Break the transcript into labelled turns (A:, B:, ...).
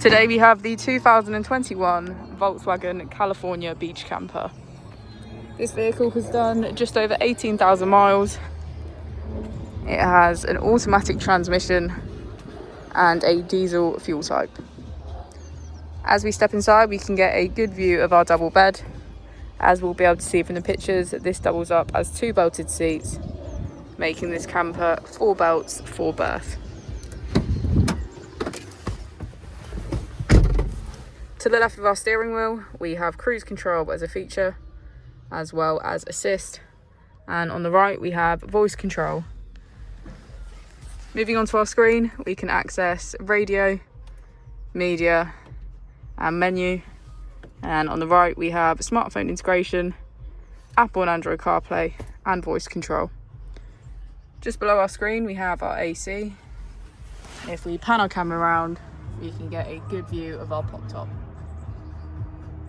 A: Today we have the 2021 Volkswagen California Beach Camper. This vehicle has done just over 18,000 miles. It has an automatic transmission and a diesel fuel type. As we step inside, we can get a good view of our double bed. As we'll be able to see from the pictures, this doubles up as 2 belted seats, making this camper 4 belts, 4 berth. To the left of our steering wheel, we have cruise control as a feature, as well as assist. And on the right, we have voice control. Moving on to our screen, we can access radio, media, and menu. And on the right, we have smartphone integration, Apple and Android CarPlay, and voice control. Just below our screen, we have our AC. If we pan our camera around, we can get a good view of our pop top.